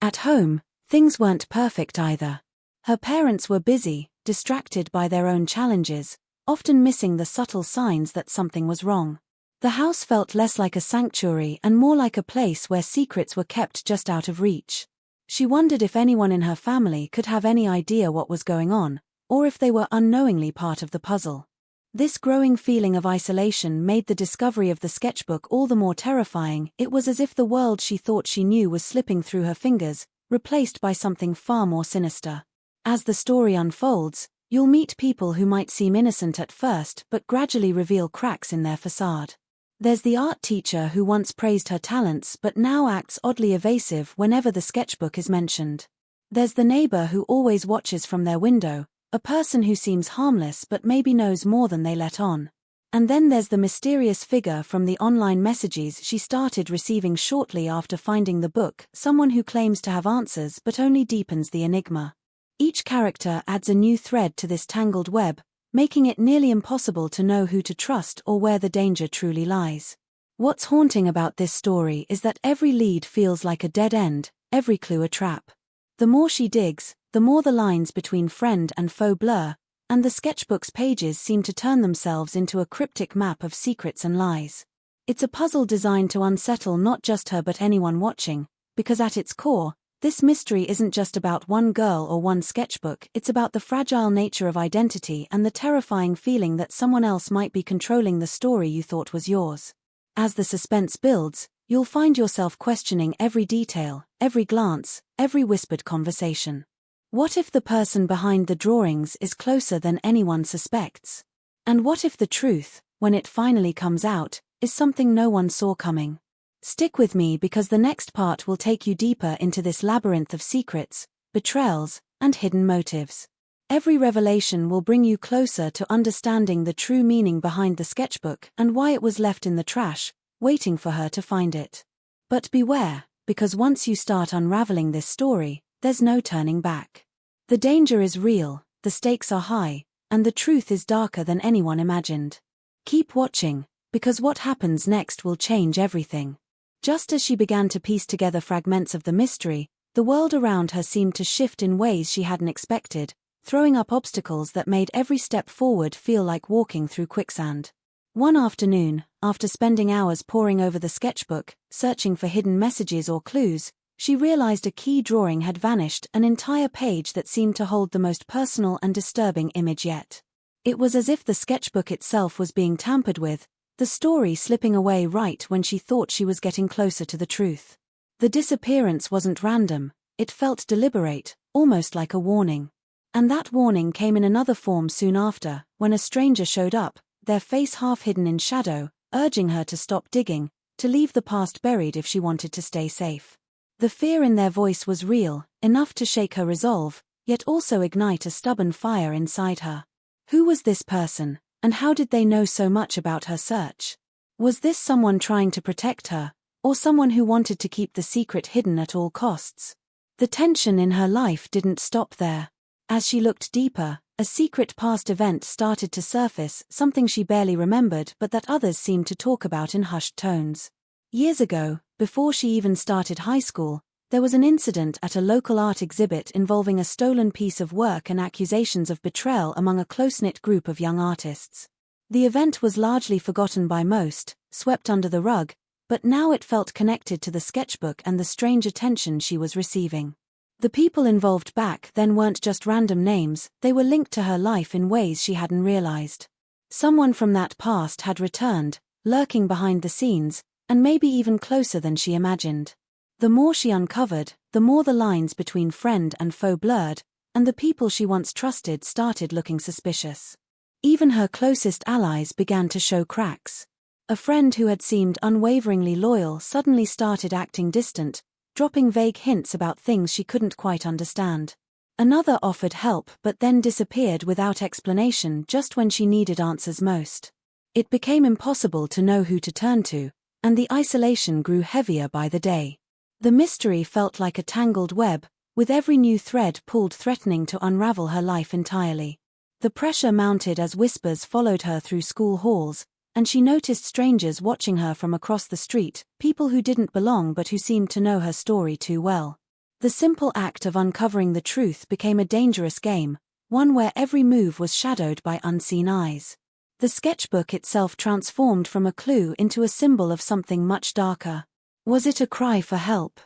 At home, things weren't perfect either. Her parents were busy, distracted by their own challenges, often missing the subtle signs that something was wrong. The house felt less like a sanctuary and more like a place where secrets were kept just out of reach. She wondered if anyone in her family could have any idea what was going on, or if they were unknowingly part of the puzzle. This growing feeling of isolation made the discovery of the sketchbook all the more terrifying. It was as if the world she thought she knew was slipping through her fingers, replaced by something far more sinister. As the story unfolds, you'll meet people who might seem innocent at first but gradually reveal cracks in their facade. There's the art teacher who once praised her talents but now acts oddly evasive whenever the sketchbook is mentioned. There's the neighbor who always watches from their window, a person who seems harmless but maybe knows more than they let on. And then there's the mysterious figure from the online messages she started receiving shortly after finding the book, someone who claims to have answers but only deepens the enigma. Each character adds a new thread to this tangled web, making it nearly impossible to know who to trust or where the danger truly lies. What's haunting about this story is that every lead feels like a dead end, every clue a trap. The more she digs, the more the lines between friend and foe blur, and the sketchbook's pages seem to turn themselves into a cryptic map of secrets and lies. It's a puzzle designed to unsettle not just her but anyone watching, because at its core, this mystery isn't just about one girl or one sketchbook, it's about the fragile nature of identity and the terrifying feeling that someone else might be controlling the story you thought was yours. As the suspense builds, you'll find yourself questioning every detail, every glance, every whispered conversation. What if the person behind the drawings is closer than anyone suspects? And what if the truth, when it finally comes out, is something no one saw coming? Stick with me because the next part will take you deeper into this labyrinth of secrets, betrayals, and hidden motives. Every revelation will bring you closer to understanding the true meaning behind the sketchbook and why it was left in the trash, waiting for her to find it. But beware, because once you start unraveling this story, there's no turning back. The danger is real, the stakes are high, and the truth is darker than anyone imagined. Keep watching, because what happens next will change everything. Just as she began to piece together fragments of the mystery, the world around her seemed to shift in ways she hadn't expected, throwing up obstacles that made every step forward feel like walking through quicksand. One afternoon, after spending hours poring over the sketchbook, searching for hidden messages or clues, she realized a key drawing had vanished, an entire page that seemed to hold the most personal and disturbing image yet. It was as if the sketchbook itself was being tampered with, the story slipping away right when she thought she was getting closer to the truth. The disappearance wasn't random, it felt deliberate, almost like a warning. And that warning came in another form soon after, when a stranger showed up, their face half hidden in shadow, urging her to stop digging, to leave the past buried if she wanted to stay safe. The fear in their voice was real, enough to shake her resolve, yet also ignite a stubborn fire inside her. Who was this person? And how did they know so much about her search? Was this someone trying to protect her, or someone who wanted to keep the secret hidden at all costs? The tension in her life didn't stop there. As she looked deeper, a secret past event started to surface, something she barely remembered but that others seemed to talk about in hushed tones. Years ago, before she even started high school, there was an incident at a local art exhibit involving a stolen piece of work and accusations of betrayal among a close-knit group of young artists. The event was largely forgotten by most, swept under the rug, but now it felt connected to the sketchbook and the strange attention she was receiving. The people involved back then weren't just random names, they were linked to her life in ways she hadn't realized. Someone from that past had returned, lurking behind the scenes, and maybe even closer than she imagined. The more she uncovered, the more the lines between friend and foe blurred, and the people she once trusted started looking suspicious. Even her closest allies began to show cracks. A friend who had seemed unwaveringly loyal suddenly started acting distant, dropping vague hints about things she couldn't quite understand. Another offered help but then disappeared without explanation just when she needed answers most. It became impossible to know who to turn to, and the isolation grew heavier by the day. The mystery felt like a tangled web, with every new thread pulled threatening to unravel her life entirely. The pressure mounted as whispers followed her through school halls, and she noticed strangers watching her from across the street, people who didn't belong but who seemed to know her story too well. The simple act of uncovering the truth became a dangerous game, one where every move was shadowed by unseen eyes. The sketchbook itself transformed from a clue into a symbol of something much darker. Was it a cry for help?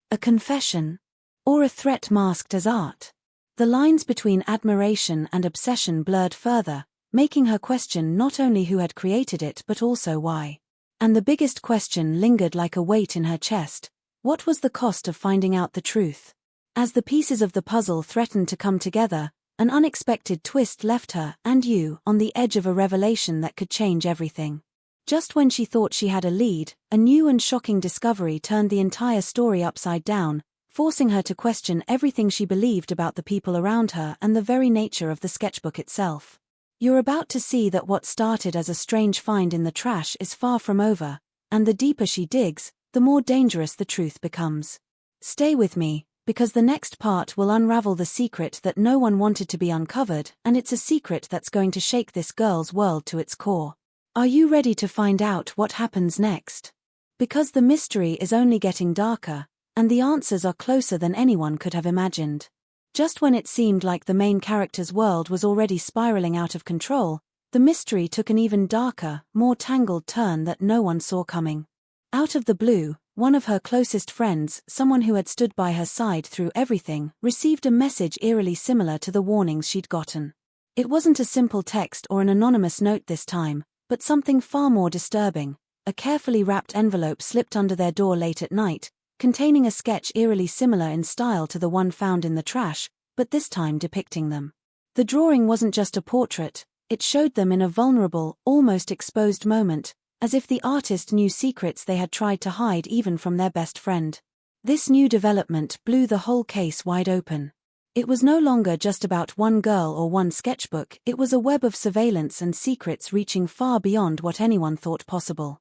A confession? Or a threat masked as art? The lines between admiration and obsession blurred further, making her question not only who had created it but also why. And the biggest question lingered like a weight in her chest: what was the cost of finding out the truth? As the pieces of the puzzle threatened to come together, an unexpected twist left her and you on the edge of a revelation that could change everything. Just when she thought she had a lead, a new and shocking discovery turned the entire story upside down, forcing her to question everything she believed about the people around her and the very nature of the sketchbook itself. You're about to see that what started as a strange find in the trash is far from over, and the deeper she digs, the more dangerous the truth becomes. Stay with me, because the next part will unravel the secret that no one wanted to be uncovered, and it's a secret that's going to shake this girl's world to its core. Are you ready to find out what happens next? Because the mystery is only getting darker, and the answers are closer than anyone could have imagined. Just when it seemed like the main character's world was already spiraling out of control, the mystery took an even darker, more tangled turn that no one saw coming. Out of the blue, one of her closest friends, someone who had stood by her side through everything, received a message eerily similar to the warnings she'd gotten. It wasn't a simple text or an anonymous note this time, but something far more disturbing: a carefully wrapped envelope slipped under their door late at night, containing a sketch eerily similar in style to the one found in the trash, but this time depicting them. The drawing wasn't just a portrait, it showed them in a vulnerable, almost exposed moment, as if the artist knew secrets they had tried to hide even from their best friend. This new development blew the whole case wide open. It was no longer just about one girl or one sketchbook, it was a web of surveillance and secrets reaching far beyond what anyone thought possible.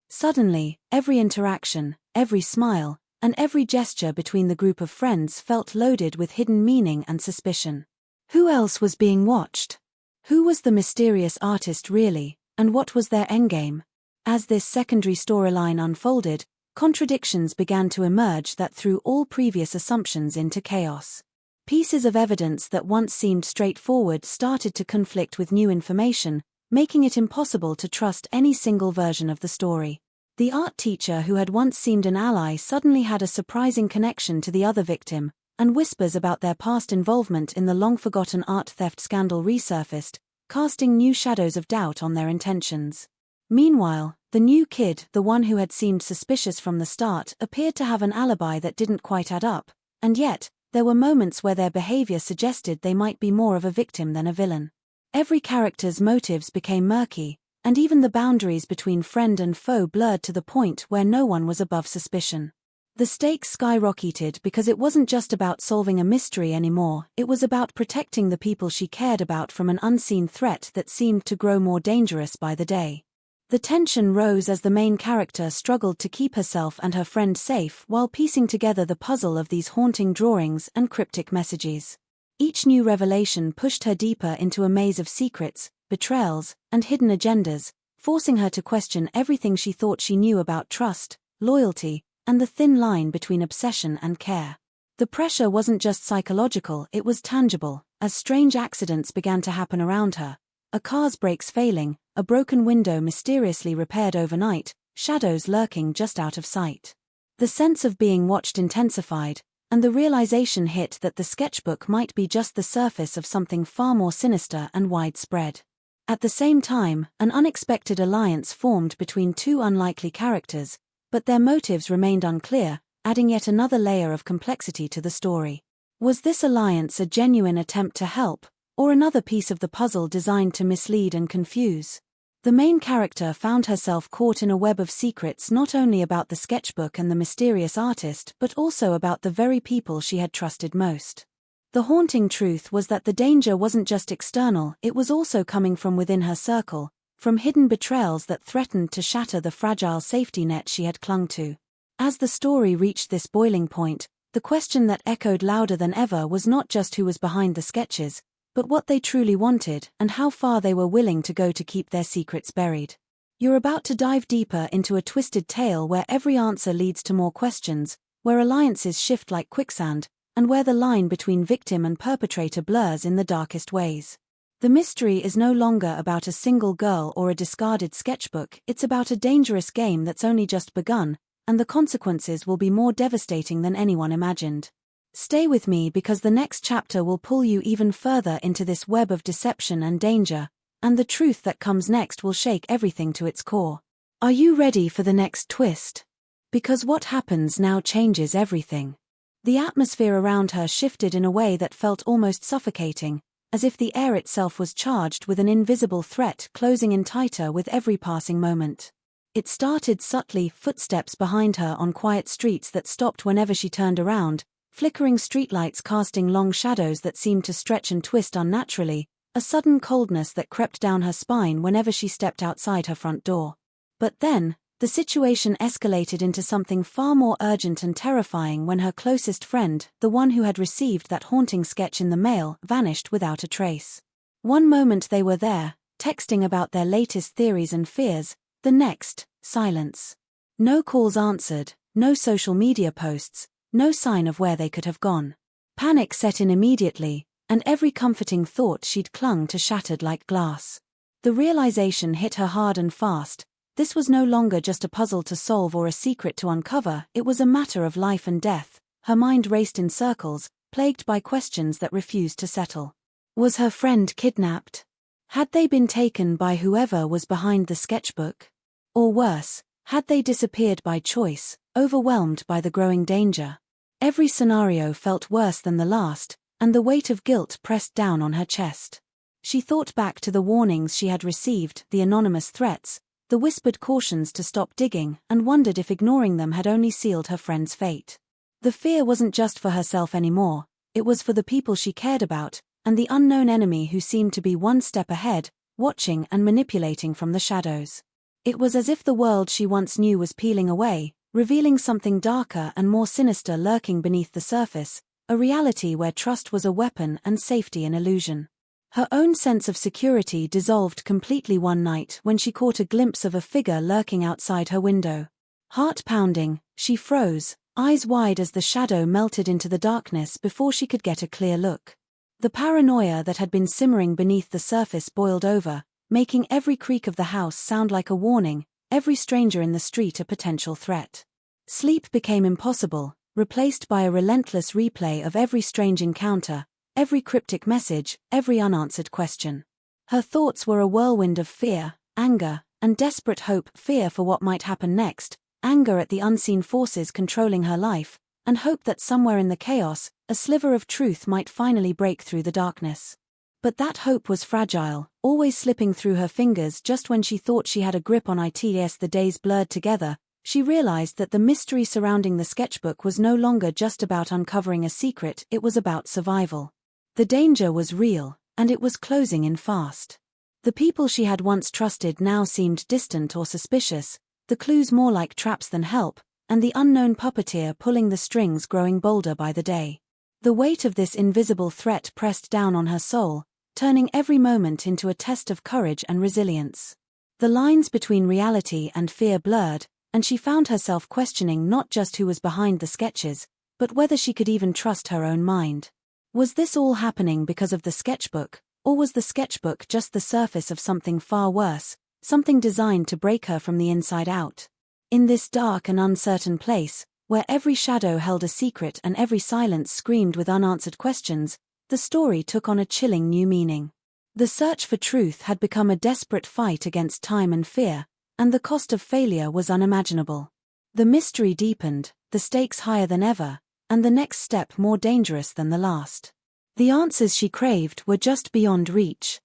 Suddenly, every interaction, every smile, and every gesture between the group of friends felt loaded with hidden meaning and suspicion. Who else was being watched? Who was the mysterious artist really, and what was their endgame? As this secondary storyline unfolded, contradictions began to emerge that threw all previous assumptions into chaos. Pieces of evidence that once seemed straightforward started to conflict with new information, making it impossible to trust any single version of the story. The art teacher who had once seemed an ally suddenly had a surprising connection to the other victim, and whispers about their past involvement in the long-forgotten art theft scandal resurfaced, casting new shadows of doubt on their intentions. Meanwhile, the new kid, the one who had seemed suspicious from the start, appeared to have an alibi that didn't quite add up, and yet, there were moments where their behavior suggested they might be more of a victim than a villain. Every character's motives became murky, and even the boundaries between friend and foe blurred to the point where no one was above suspicion. The stakes skyrocketed because it wasn't just about solving a mystery anymore, it was about protecting the people she cared about from an unseen threat that seemed to grow more dangerous by the day. The tension rose as the main character struggled to keep herself and her friend safe while piecing together the puzzle of these haunting drawings and cryptic messages. Each new revelation pushed her deeper into a maze of secrets, betrayals, and hidden agendas, forcing her to question everything she thought she knew about trust, loyalty, and the thin line between obsession and care. The pressure wasn't just psychological, it was tangible, as strange accidents began to happen around her. A car's brakes failing, a broken window mysteriously repaired overnight, shadows lurking just out of sight. The sense of being watched intensified, and the realization hit that the sketchbook might be just the surface of something far more sinister and widespread. At the same time, an unexpected alliance formed between two unlikely characters, but their motives remained unclear, adding yet another layer of complexity to the story. Was this alliance a genuine attempt to help, or another piece of the puzzle designed to mislead and confuse? The main character found herself caught in a web of secrets not only about the sketchbook and the mysterious artist but also about the very people she had trusted most. The haunting truth was that the danger wasn't just external, it was also coming from within her circle, from hidden betrayals that threatened to shatter the fragile safety net she had clung to. As the story reached this boiling point, the question that echoed louder than ever was not just who was behind the sketches, but what they truly wanted and how far they were willing to go to keep their secrets buried. You're about to dive deeper into a twisted tale where every answer leads to more questions, where alliances shift like quicksand, and where the line between victim and perpetrator blurs in the darkest ways. The mystery is no longer about a single girl or a discarded sketchbook, it's about a dangerous game that's only just begun, and the consequences will be more devastating than anyone imagined. Stay with me because the next chapter will pull you even further into this web of deception and danger, and the truth that comes next will shake everything to its core. Are you ready for the next twist? Because what happens now changes everything. The atmosphere around her shifted in a way that felt almost suffocating, as if the air itself was charged with an invisible threat closing in tighter with every passing moment. It started subtly, footsteps behind her on quiet streets that stopped whenever she turned around, flickering streetlights casting long shadows that seemed to stretch and twist unnaturally, a sudden coldness that crept down her spine whenever she stepped outside her front door. But then, the situation escalated into something far more urgent and terrifying when her closest friend, the one who had received that haunting sketch in the mail, vanished without a trace. One moment they were there, texting about their latest theories and fears, the next, silence. No calls answered, no social media posts, no sign of where they could have gone. Panic set in immediately, and every comforting thought she'd clung to shattered like glass. The realization hit her hard and fast. This was no longer just a puzzle to solve or a secret to uncover, it was a matter of life and death. Her mind raced in circles, plagued by questions that refused to settle. Was her friend kidnapped? Had they been taken by whoever was behind the sketchbook? Or worse, had they disappeared by choice, overwhelmed by the growing danger? Every scenario felt worse than the last, and the weight of guilt pressed down on her chest. She thought back to the warnings she had received, the anonymous threats, the whispered cautions to stop digging, and wondered if ignoring them had only sealed her friend's fate. The fear wasn't just for herself anymore, it was for the people she cared about, and the unknown enemy who seemed to be one step ahead, watching and manipulating from the shadows. It was as if the world she once knew was peeling away, revealing something darker and more sinister lurking beneath the surface, a reality where trust was a weapon and safety an illusion. Her own sense of security dissolved completely one night when she caught a glimpse of a figure lurking outside her window. Heart pounding, she froze, eyes wide as the shadow melted into the darkness before she could get a clear look. The paranoia that had been simmering beneath the surface boiled over, making every creak of the house sound like a warning, every stranger in the street a potential threat. Sleep became impossible, replaced by a relentless replay of every strange encounter, every cryptic message, every unanswered question. Her thoughts were a whirlwind of fear, anger, and desperate hope. Fear for what might happen next, anger at the unseen forces controlling her life, and hope that somewhere in the chaos, a sliver of truth might finally break through the darkness. But that hope was fragile, always slipping through her fingers just when she thought she had a grip on it. As the days blurred together, she realized that the mystery surrounding the sketchbook was no longer just about uncovering a secret, it was about survival. The danger was real, and it was closing in fast. The people she had once trusted now seemed distant or suspicious, the clues more like traps than help, and the unknown puppeteer pulling the strings growing bolder by the day. The weight of this invisible threat pressed down on her soul, turning every moment into a test of courage and resilience. The lines between reality and fear blurred, and she found herself questioning not just who was behind the sketches, but whether she could even trust her own mind. Was this all happening because of the sketchbook, or was the sketchbook just the surface of something far worse, something designed to break her from the inside out? In this dark and uncertain place, where every shadow held a secret and every silence screamed with unanswered questions, the story took on a chilling new meaning. The search for truth had become a desperate fight against time and fear, and the cost of failure was unimaginable. The mystery deepened, the stakes higher than ever, and the next step more dangerous than the last. The answers she craved were just beyond reach,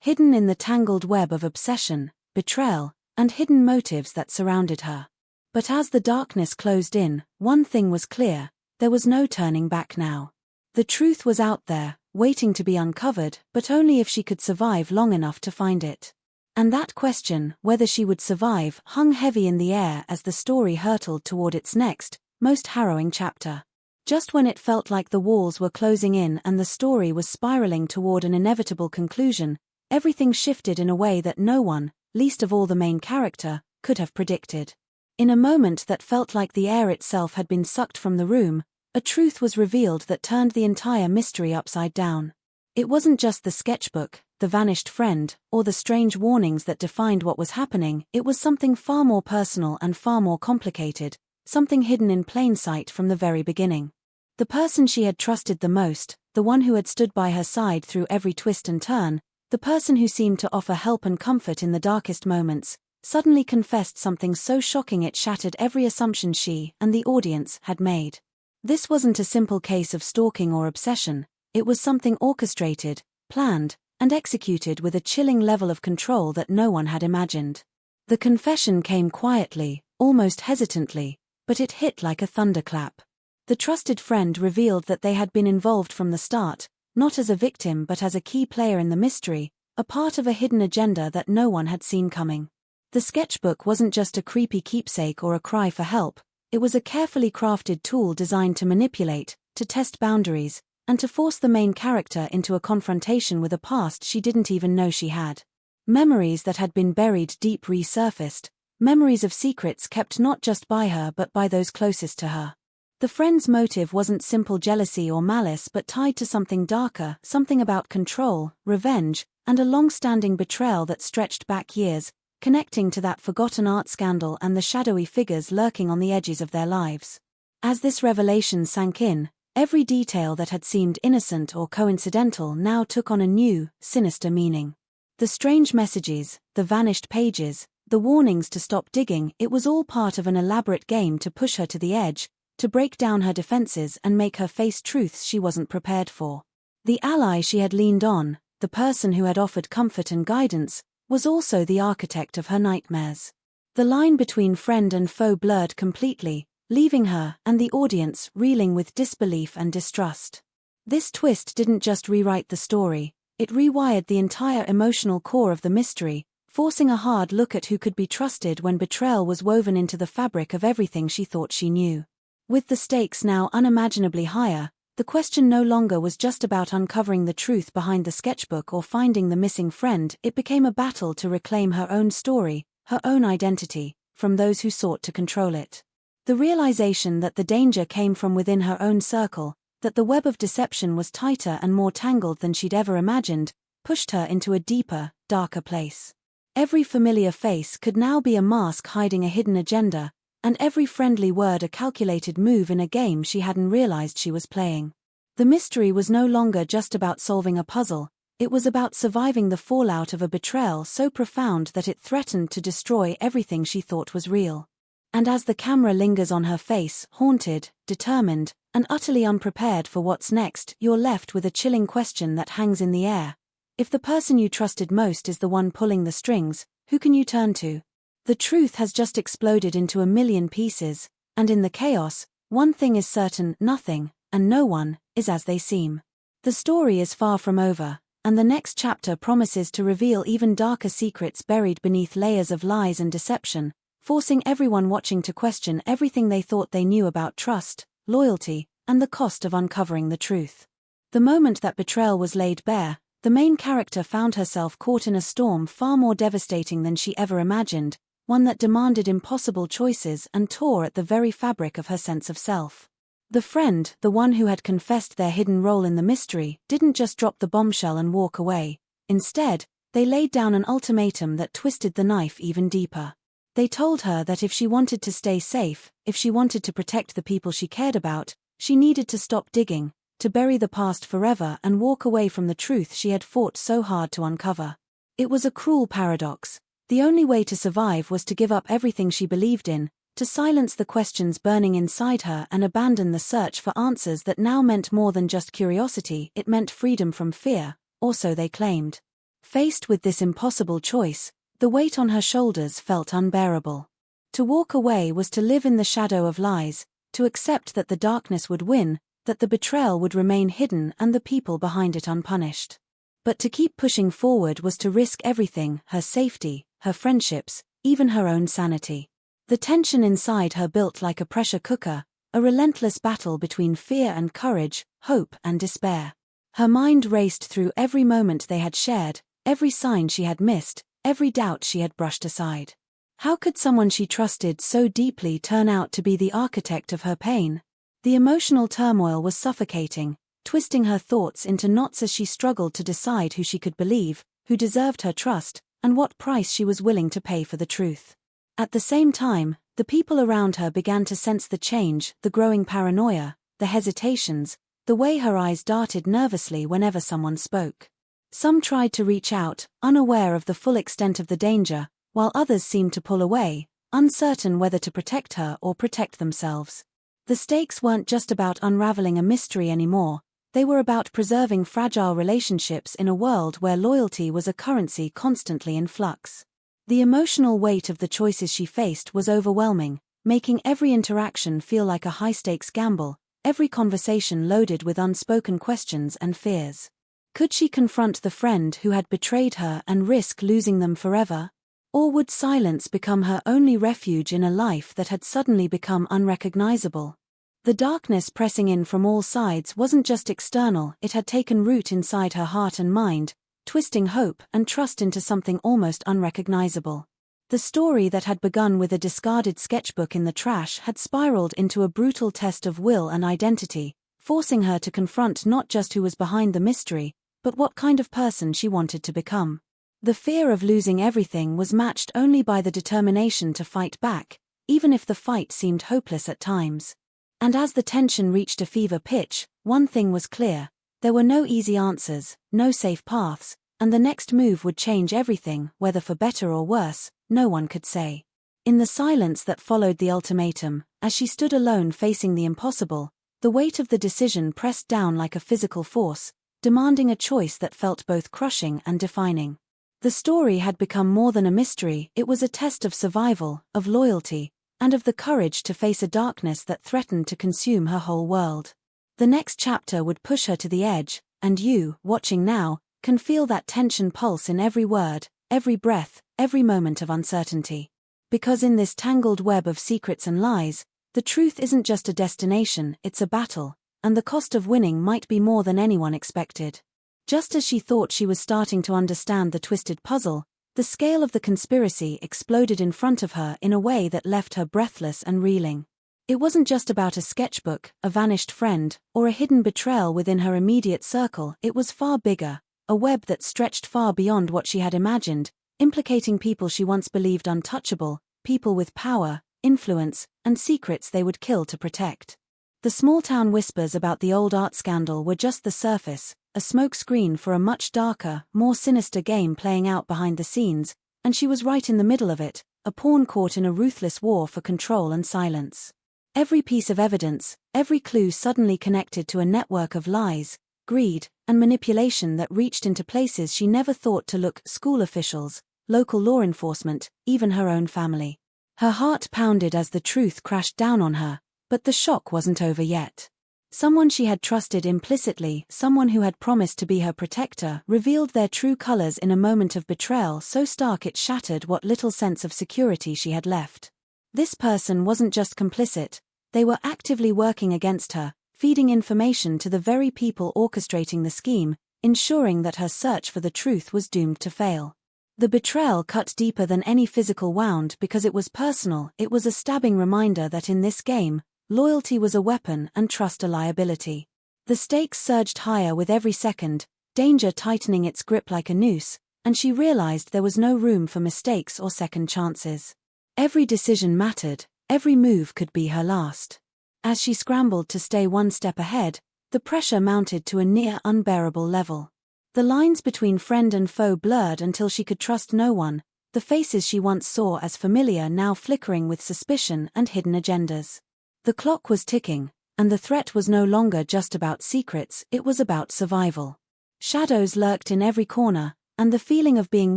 hidden in the tangled web of obsession, betrayal, and hidden motives that surrounded her. But as the darkness closed in, one thing was clear, there was no turning back now. The truth was out there, waiting to be uncovered, but only if she could survive long enough to find it. And that question, whether she would survive, hung heavy in the air as the story hurtled toward its next, most harrowing chapter. Just when it felt like the walls were closing in and the story was spiraling toward an inevitable conclusion, everything shifted in a way that no one, least of all the main character, could have predicted. In a moment that felt like the air itself had been sucked from the room, a truth was revealed that turned the entire mystery upside down. It wasn't just the sketchbook, the vanished friend, or the strange warnings that defined what was happening. It was something far more personal and far more complicated, something hidden in plain sight from the very beginning. The person she had trusted the most, the one who had stood by her side through every twist and turn, the person who seemed to offer help and comfort in the darkest moments, suddenly confessed something so shocking it shattered every assumption she and the audience had made. This wasn't a simple case of stalking or obsession, it was something orchestrated, planned, and executed with a chilling level of control that no one had imagined. The confession came quietly, almost hesitantly, but it hit like a thunderclap. The trusted friend revealed that they had been involved from the start, not as a victim but as a key player in the mystery, a part of a hidden agenda that no one had seen coming. The sketchbook wasn't just a creepy keepsake or a cry for help, it was a carefully crafted tool designed to manipulate, to test boundaries, and to force the main character into a confrontation with a past she didn't even know she had. Memories that had been buried deep resurfaced, memories of secrets kept not just by her but by those closest to her. The friend's motive wasn't simple jealousy or malice but tied to something darker, something about control, revenge, and a long-standing betrayal that stretched back years, connecting to that forgotten art scandal and the shadowy figures lurking on the edges of their lives. As this revelation sank in, every detail that had seemed innocent or coincidental now took on a new, sinister meaning. The strange messages, the vanished pages, the warnings to stop digging, it was all part of an elaborate game to push her to the edge, to break down her defenses and make her face truths she wasn't prepared for. The ally she had leaned on, the person who had offered comfort and guidance, was also the architect of her nightmares. The line between friend and foe blurred completely, leaving her and the audience reeling with disbelief and distrust. This twist didn't just rewrite the story, it rewired the entire emotional core of the mystery, forcing a hard look at who could be trusted when betrayal was woven into the fabric of everything she thought she knew. With the stakes now unimaginably higher, the question no longer was just about uncovering the truth behind the sketchbook or finding the missing friend. It became a battle to reclaim her own story, her own identity, from those who sought to control it. The realization that the danger came from within her own circle, that the web of deception was tighter and more tangled than she'd ever imagined, pushed her into a deeper, darker place. Every familiar face could now be a mask hiding a hidden agenda, and every friendly word a calculated move in a game she hadn't realized she was playing. The mystery was no longer just about solving a puzzle, it was about surviving the fallout of a betrayal so profound that it threatened to destroy everything she thought was real. And as the camera lingers on her face, haunted, determined, and utterly unprepared for what's next, you're left with a chilling question that hangs in the air. If the person you trusted most is the one pulling the strings, who can you turn to? The truth has just exploded into a million pieces, and in the chaos, one thing is certain: nothing, and no one, is as they seem. The story is far from over, and the next chapter promises to reveal even darker secrets buried beneath layers of lies and deception, forcing everyone watching to question everything they thought they knew about trust, loyalty, and the cost of uncovering the truth. The moment that betrayal was laid bare, the main character found herself caught in a storm far more devastating than she ever imagined, one that demanded impossible choices and tore at the very fabric of her sense of self. The friend, the one who had confessed their hidden role in the mystery, didn't just drop the bombshell and walk away. Instead, they laid down an ultimatum that twisted the knife even deeper. They told her that if she wanted to stay safe, if she wanted to protect the people she cared about, she needed to stop digging, to bury the past forever and walk away from the truth she had fought so hard to uncover. It was a cruel paradox. The only way to survive was to give up everything she believed in, to silence the questions burning inside her and abandon the search for answers that now meant more than just curiosity. It meant freedom from fear, or so they claimed. Faced with this impossible choice, the weight on her shoulders felt unbearable. To walk away was to live in the shadow of lies, to accept that the darkness would win, that the betrayal would remain hidden and the people behind it unpunished. But to keep pushing forward was to risk everything: her safety, her friendships, even her own sanity. The tension inside her built like a pressure cooker, a relentless battle between fear and courage, hope and despair. Her mind raced through every moment they had shared, every sign she had missed, every doubt she had brushed aside. How could someone she trusted so deeply turn out to be the architect of her pain? The emotional turmoil was suffocating, twisting her thoughts into knots as she struggled to decide who she could believe, who deserved her trust, and what price she was willing to pay for the truth. At the same time, the people around her began to sense the change, the growing paranoia, the hesitations, the way her eyes darted nervously whenever someone spoke. Some tried to reach out, unaware of the full extent of the danger, while others seemed to pull away, uncertain whether to protect her or protect themselves. The stakes weren't just about unraveling a mystery anymore, they were about preserving fragile relationships in a world where loyalty was a currency constantly in flux. The emotional weight of the choices she faced was overwhelming, making every interaction feel like a high-stakes gamble, every conversation loaded with unspoken questions and fears. Could she confront the friend who had betrayed her and risk losing them forever? Or would silence become her only refuge in a life that had suddenly become unrecognizable? The darkness pressing in from all sides wasn't just external, it had taken root inside her heart and mind, twisting hope and trust into something almost unrecognizable. The story that had begun with a discarded sketchbook in the trash had spiraled into a brutal test of will and identity, forcing her to confront not just who was behind the mystery, but what kind of person she wanted to become. The fear of losing everything was matched only by the determination to fight back, even if the fight seemed hopeless at times. And as the tension reached a fever pitch, one thing was clear: there were no easy answers, no safe paths, and the next move would change everything, whether for better or worse, no one could say. In the silence that followed the ultimatum, as she stood alone facing the impossible, the weight of the decision pressed down like a physical force, demanding a choice that felt both crushing and defining. The story had become more than a mystery, it was a test of survival, of loyalty, and of the courage to face a darkness that threatened to consume her whole world. The next chapter would push her to the edge, and you, watching now, can feel that tension pulse in every word, every breath, every moment of uncertainty. Because in this tangled web of secrets and lies, the truth isn't just a destination, it's a battle, and the cost of winning might be more than anyone expected. Just as she thought she was starting to understand the twisted puzzle, the scale of the conspiracy exploded in front of her in a way that left her breathless and reeling. It wasn't just about a sketchbook, a vanished friend, or a hidden betrayal within her immediate circle, it was far bigger, a web that stretched far beyond what she had imagined, implicating people she once believed untouchable, people with power, influence, and secrets they would kill to protect. The small-town whispers about the old art scandal were just the surface, a smokescreen for a much darker, more sinister game playing out behind the scenes, and she was right in the middle of it, a pawn caught in a ruthless war for control and silence. Every piece of evidence, every clue suddenly connected to a network of lies, greed, and manipulation that reached into places she never thought to look: school officials, local law enforcement, even her own family. Her heart pounded as the truth crashed down on her, but the shock wasn't over yet. Someone she had trusted implicitly, someone who had promised to be her protector, revealed their true colors in a moment of betrayal so stark it shattered what little sense of security she had left. This person wasn't just complicit, they were actively working against her, feeding information to the very people orchestrating the scheme, ensuring that her search for the truth was doomed to fail. The betrayal cut deeper than any physical wound because it was personal. It was a stabbing reminder that in this game, loyalty was a weapon and trust a liability. The stakes surged higher with every second, danger tightening its grip like a noose, and she realized there was no room for mistakes or second chances. Every decision mattered, every move could be her last. As she scrambled to stay one step ahead, the pressure mounted to a near unbearable level. The lines between friend and foe blurred until she could trust no one, the faces she once saw as familiar now flickering with suspicion and hidden agendas. The clock was ticking, and the threat was no longer just about secrets, it was about survival. Shadows lurked in every corner, and the feeling of being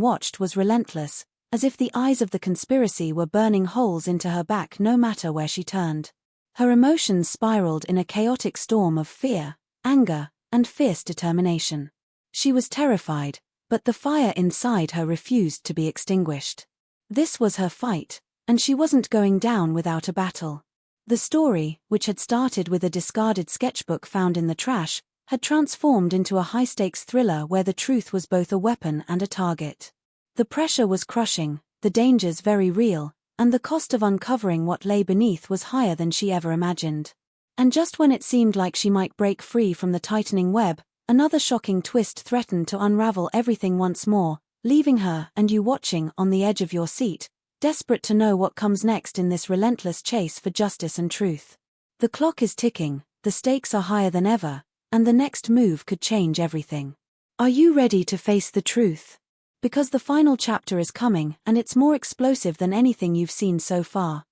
watched was relentless, as if the eyes of the conspiracy were burning holes into her back no matter where she turned. Her emotions spiraled in a chaotic storm of fear, anger, and fierce determination. She was terrified, but the fire inside her refused to be extinguished. This was her fight, and she wasn't going down without a battle. The story, which had started with a discarded sketchbook found in the trash, had transformed into a high-stakes thriller where the truth was both a weapon and a target. The pressure was crushing, the dangers very real, and the cost of uncovering what lay beneath was higher than she ever imagined. And just when it seemed like she might break free from the tightening web, another shocking twist threatened to unravel everything once more, leaving her and you watching on the edge of your seat, desperate to know what comes next in this relentless chase for justice and truth. The clock is ticking, the stakes are higher than ever, and the next move could change everything. Are you ready to face the truth? Because the final chapter is coming, and it's more explosive than anything you've seen so far.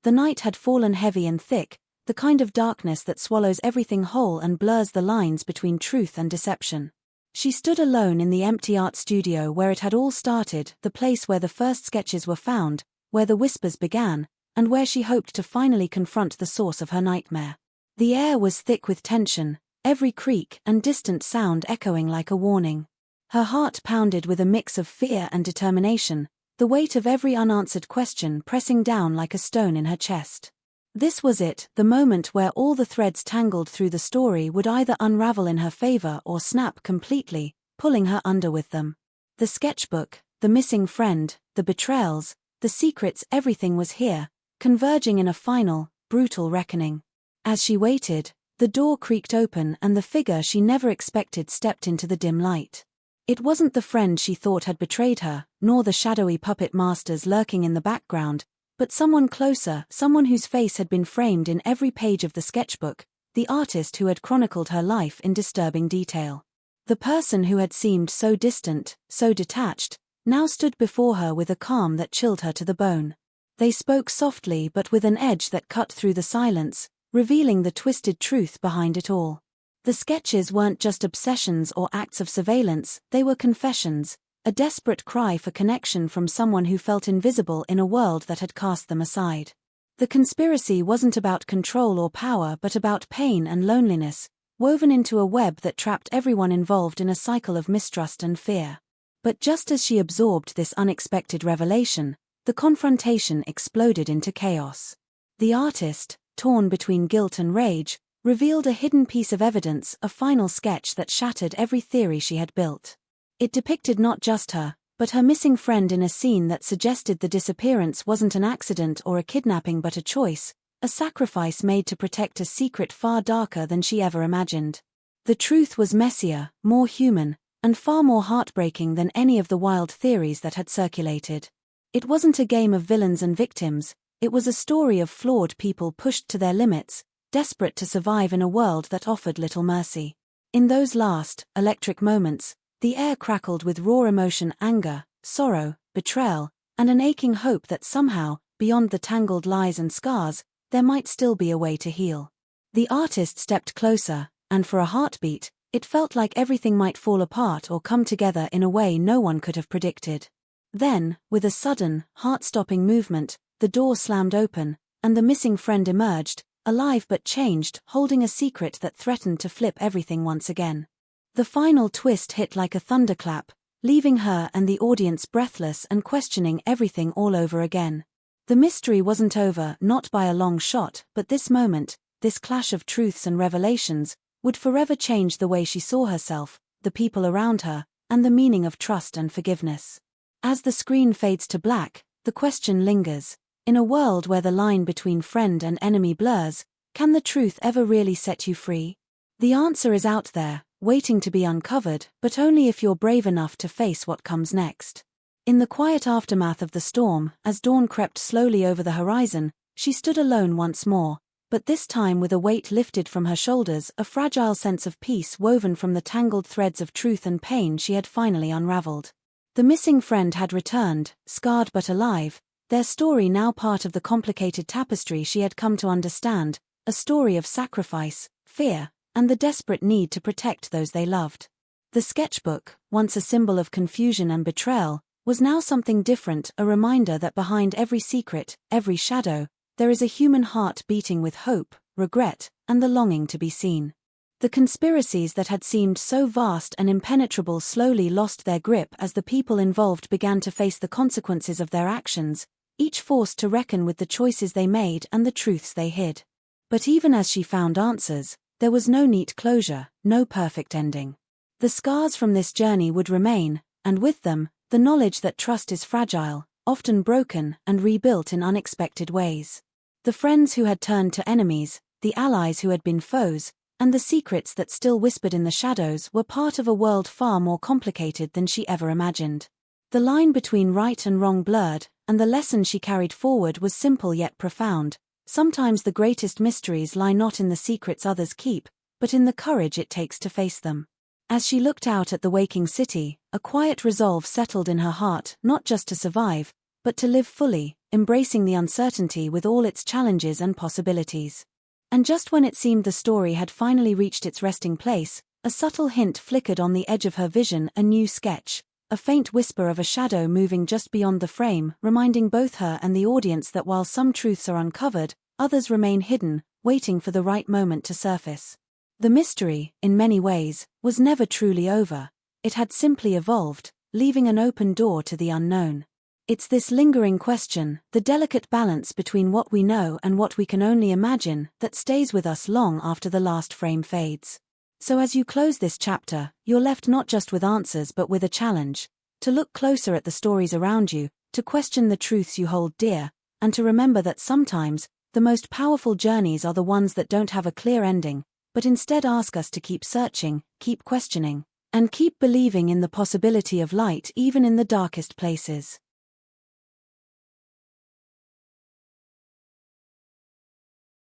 The night had fallen heavy and thick, the kind of darkness that swallows everything whole and blurs the lines between truth and deception. She stood alone in the empty art studio where it had all started, the place where the first sketches were found, where the whispers began, and where she hoped to finally confront the source of her nightmare. The air was thick with tension, every creak and distant sound echoing like a warning. Her heart pounded with a mix of fear and determination, the weight of every unanswered question pressing down like a stone in her chest. This was it, the moment where all the threads tangled through the story would either unravel in her favor or snap completely, pulling her under with them. The sketchbook, the missing friend, the betrayals, the secrets, everything was here, converging in a final, brutal reckoning. As she waited, the door creaked open and the figure she never expected stepped into the dim light. It wasn't the friend she thought had betrayed her, nor the shadowy puppet masters lurking in the background, but someone closer, someone whose face had been framed in every page of the sketchbook, the artist who had chronicled her life in disturbing detail. The person who had seemed so distant, so detached, now stood before her with a calm that chilled her to the bone. They spoke softly but with an edge that cut through the silence, revealing the twisted truth behind it all. The sketches weren't just obsessions or acts of surveillance, they were confessions, a desperate cry for connection from someone who felt invisible in a world that had cast them aside. The conspiracy wasn't about control or power but about pain and loneliness, woven into a web that trapped everyone involved in a cycle of mistrust and fear. But just as she absorbed this unexpected revelation, the confrontation exploded into chaos. The artist, torn between guilt and rage, revealed a hidden piece of evidence, a final sketch that shattered every theory she had built. It depicted not just her, but her missing friend in a scene that suggested the disappearance wasn't an accident or a kidnapping but a choice, a sacrifice made to protect a secret far darker than she ever imagined. The truth was messier, more human, and far more heartbreaking than any of the wild theories that had circulated. It wasn't a game of villains and victims, it was a story of flawed people pushed to their limits, desperate to survive in a world that offered little mercy. In those last, electric moments, the air crackled with raw emotion, anger, sorrow, betrayal, and an aching hope that somehow, beyond the tangled lies and scars, there might still be a way to heal. The artist stepped closer, and for a heartbeat, it felt like everything might fall apart or come together in a way no one could have predicted. Then, with a sudden, heart-stopping movement, the door slammed open, and the missing friend emerged, alive but changed, holding a secret that threatened to flip everything once again. The final twist hit like a thunderclap, leaving her and the audience breathless and questioning everything all over again. The mystery wasn't over, not by a long shot, but this moment, this clash of truths and revelations, would forever change the way she saw herself, the people around her, and the meaning of trust and forgiveness. As the screen fades to black, the question lingers. In a world where the line between friend and enemy blurs, can the truth ever really set you free? The answer is out there, waiting to be uncovered, but only if you're brave enough to face what comes next. In the quiet aftermath of the storm, as dawn crept slowly over the horizon, she stood alone once more, but this time with a weight lifted from her shoulders, a fragile sense of peace woven from the tangled threads of truth and pain she had finally unraveled. The missing friend had returned, scarred but alive, their story now part of the complicated tapestry she had come to understand, a story of sacrifice, fear, and the desperate need to protect those they loved. The sketchbook, once a symbol of confusion and betrayal, was now something different, a reminder that behind every secret, every shadow, there is a human heart beating with hope, regret, and the longing to be seen. The conspiracies that had seemed so vast and impenetrable slowly lost their grip as the people involved began to face the consequences of their actions, each forced to reckon with the choices they made and the truths they hid. But even as she found answers, there was no neat closure, no perfect ending. The scars from this journey would remain, and with them, the knowledge that trust is fragile, often broken and rebuilt in unexpected ways. The friends who had turned to enemies, the allies who had been foes, and the secrets that still whispered in the shadows were part of a world far more complicated than she ever imagined. The line between right and wrong blurred, and the lesson she carried forward was simple yet profound. Sometimes the greatest mysteries lie not in the secrets others keep, but in the courage it takes to face them. As she looked out at the waking city, a quiet resolve settled in her heart, not just to survive, but to live fully, embracing the uncertainty with all its challenges and possibilities. And just when it seemed the story had finally reached its resting place, a subtle hint flickered on the edge of her vision, a new sketch, a faint whisper of a shadow moving just beyond the frame, reminding both her and the audience that while some truths are uncovered, others remain hidden, waiting for the right moment to surface. The mystery, in many ways, was never truly over. It had simply evolved, leaving an open door to the unknown. It's this lingering question, the delicate balance between what we know and what we can only imagine, that stays with us long after the last frame fades. So as you close this chapter, you're left not just with answers but with a challenge, to look closer at the stories around you, to question the truths you hold dear, and to remember that sometimes, the most powerful journeys are the ones that don't have a clear ending, but instead ask us to keep searching, keep questioning, and keep believing in the possibility of light even in the darkest places.